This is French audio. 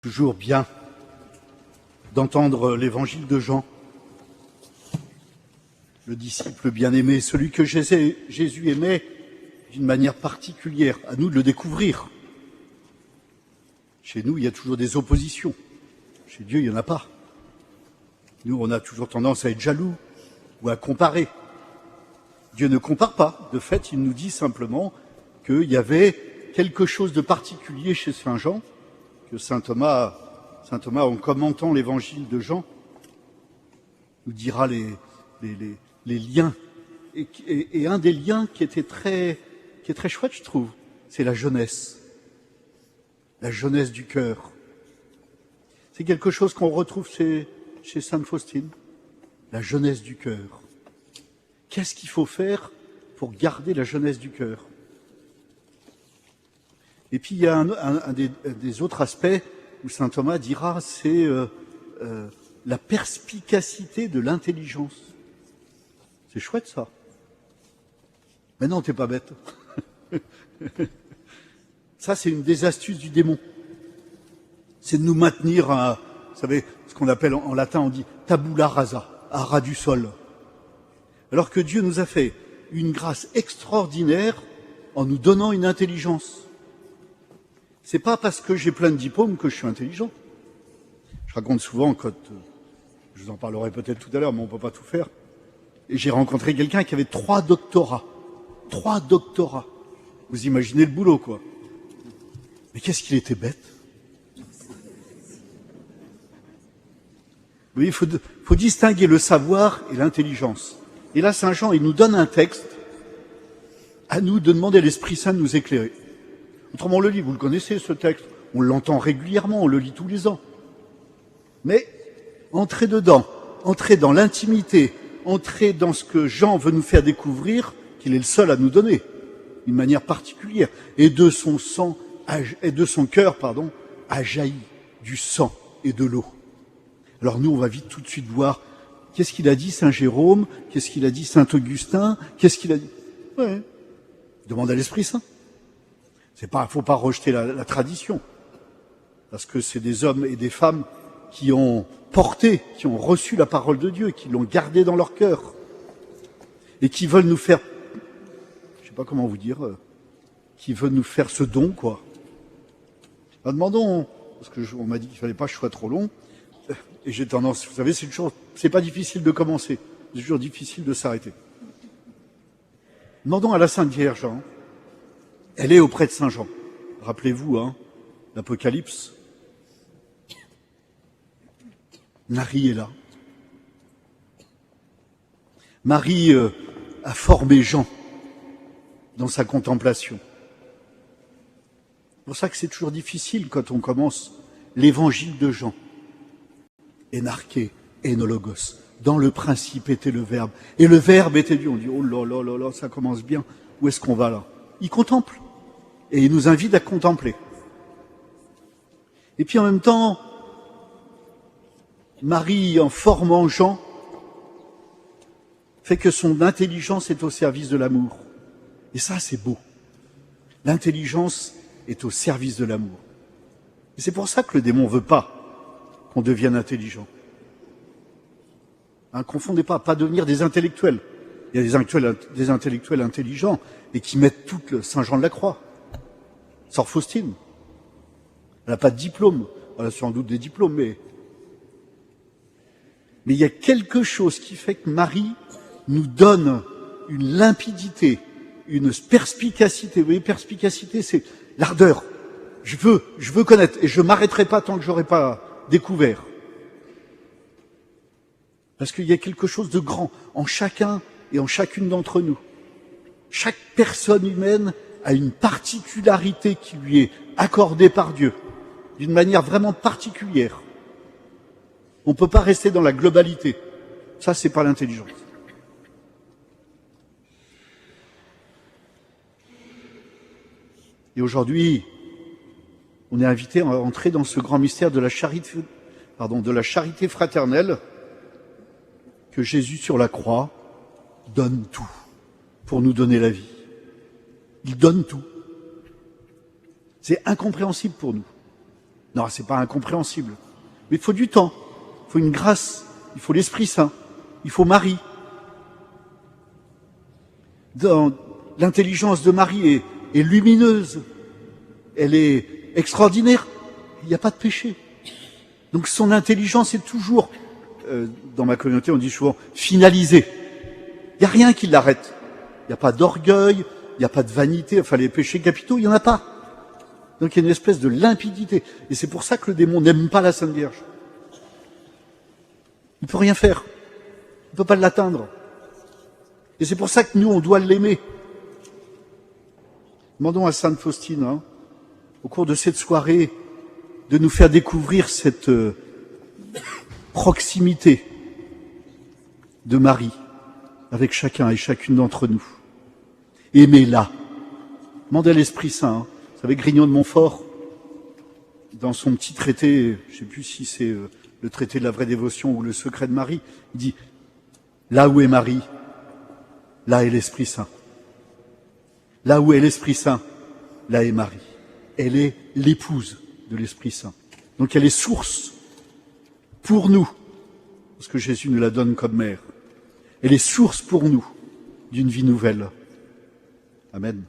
Toujours bien d'entendre l'évangile de Jean, le disciple bien-aimé, celui que Jésus aimait d'une manière particulière. À nous de le découvrir. Chez nous, il y a toujours des oppositions. Chez Dieu, il n'y en a pas. Nous, on a toujours tendance à être jaloux ou à comparer. Dieu ne compare pas. De fait, il nous dit simplement qu'il y avait quelque chose de particulier chez Saint Jean, que Saint Thomas, en commentant l'évangile de Jean, nous dira les liens. Et un des liens qui est très chouette, je trouve, c'est la jeunesse du cœur. C'est quelque chose qu'on retrouve chez Sainte Faustine, la jeunesse du cœur. Qu'est-ce qu'il faut faire pour garder la jeunesse du cœur? Et puis il y a un des autres aspects où saint Thomas dira, c'est la perspicacité de l'intelligence. C'est chouette ça. Mais non, t'es pas bête. Ça, c'est une des astuces du démon. C'est de nous maintenir vous savez, ce qu'on appelle en latin, on dit tabula rasa, à ras du sol. Alors que Dieu nous a fait une grâce extraordinaire en nous donnant une intelligence. C'est pas parce que j'ai plein de diplômes que je suis intelligent. Je raconte souvent, je vous en parlerai peut-être tout à l'heure, mais on peut pas tout faire. Et j'ai rencontré quelqu'un qui avait 3 doctorats. 3 doctorats. Vous imaginez le boulot, quoi. Mais qu'est-ce qu'il était bête. Oui, il faut distinguer le savoir et l'intelligence. Et là, Saint Jean, il nous donne un texte, à nous de demander à l'Esprit Saint de nous éclairer. Autrement, on le lit, vous le connaissez ce texte, on l'entend régulièrement, on le lit tous les ans. Mais entrer dedans, entrer dans l'intimité, entrer dans ce que Jean veut nous faire découvrir, qu'il est le seul à nous donner, d'une manière particulière, et de son cœur, a jailli du sang et de l'eau. Alors nous, on va vite tout de suite voir qu'est-ce qu'il a dit Saint Jérôme, qu'est-ce qu'il a dit Saint Augustin, qu'est-ce qu'il a dit. Ouais. Demande à l'Esprit Saint. Faut pas rejeter la tradition, parce que c'est des hommes et des femmes qui ont porté, qui ont reçu la parole de Dieu, qui l'ont gardée dans leur cœur, et qui veulent nous faire, je sais pas comment vous dire, qui veulent nous faire ce don, quoi. Alors demandons, parce que on m'a dit qu'il fallait pas que je sois trop long, et j'ai tendance, vous savez, c'est pas difficile de commencer, c'est toujours difficile de s'arrêter. Demandons à la Sainte Vierge, hein. Elle est auprès de Saint Jean. Rappelez-vous, l'Apocalypse. Marie est là. Marie a formé Jean dans sa contemplation. C'est pour ça que c'est toujours difficile quand on commence l'évangile de Jean. Énarché, énologos. Dans le principe était le Verbe. Et le Verbe était Dieu. On dit, oh là là là là, ça commence bien. Où est-ce qu'on va là? Il contemple. Et il nous invite à contempler. Et puis en même temps, Marie, en formant Jean, fait que son intelligence est au service de l'amour. Et ça, c'est beau. L'intelligence est au service de l'amour. Et c'est pour ça que le démon veut pas qu'on devienne intelligent. Confondez pas devenir des intellectuels. Il y a des intellectuels intelligents et qui mettent tout le Saint Jean de la Croix. Sœur Faustine. Elle n'a pas de diplôme. Elle a sans doute des diplômes, mais il y a quelque chose qui fait que Marie nous donne une limpidité, une perspicacité. Vous voyez, perspicacité, c'est l'ardeur. Je veux connaître et je m'arrêterai pas tant que j'aurai pas découvert. Parce qu'il y a quelque chose de grand en chacun et en chacune d'entre nous. Chaque personne humaine a une particularité qui lui est accordée par Dieu, d'une manière vraiment particulière. On ne peut pas rester dans la globalité. Ça, c'est pas l'intelligence. Et aujourd'hui, on est invité à entrer dans ce grand mystère de la charité fraternelle, que Jésus sur la croix donne tout pour nous donner la vie. Il donne tout. C'est incompréhensible pour nous. Non, c'est pas incompréhensible. Mais il faut du temps, il faut une grâce, il faut l'Esprit Saint, il faut Marie. L'intelligence de Marie est lumineuse, elle est extraordinaire, il n'y a pas de péché. Donc son intelligence est toujours, dans ma communauté on dit souvent, finalisée. Il n'y a rien qui l'arrête. Il n'y a pas d'orgueil, il n'y a pas de vanité, enfin les péchés capitaux, il n'y en a pas. Donc il y a une espèce de limpidité. Et c'est pour ça que le démon n'aime pas la Sainte Vierge. Il ne peut rien faire. Il ne peut pas l'atteindre. Et c'est pour ça que nous, on doit l'aimer. Demandons à Sainte Faustine, au cours de cette soirée, de nous faire découvrir cette proximité de Marie avec chacun et chacune d'entre nous. Aimez-la. Demandez à l'Esprit Saint. Vous savez, Grignon de Montfort, dans son petit traité, je ne sais plus si c'est le traité de la vraie dévotion ou le secret de Marie, il dit « Là où est Marie, là est l'Esprit Saint. Là où est l'Esprit Saint, là est Marie. Elle est l'épouse de l'Esprit Saint. Donc elle est source pour nous, parce que Jésus nous la donne comme mère. Elle est source pour nous d'une vie nouvelle. Amen.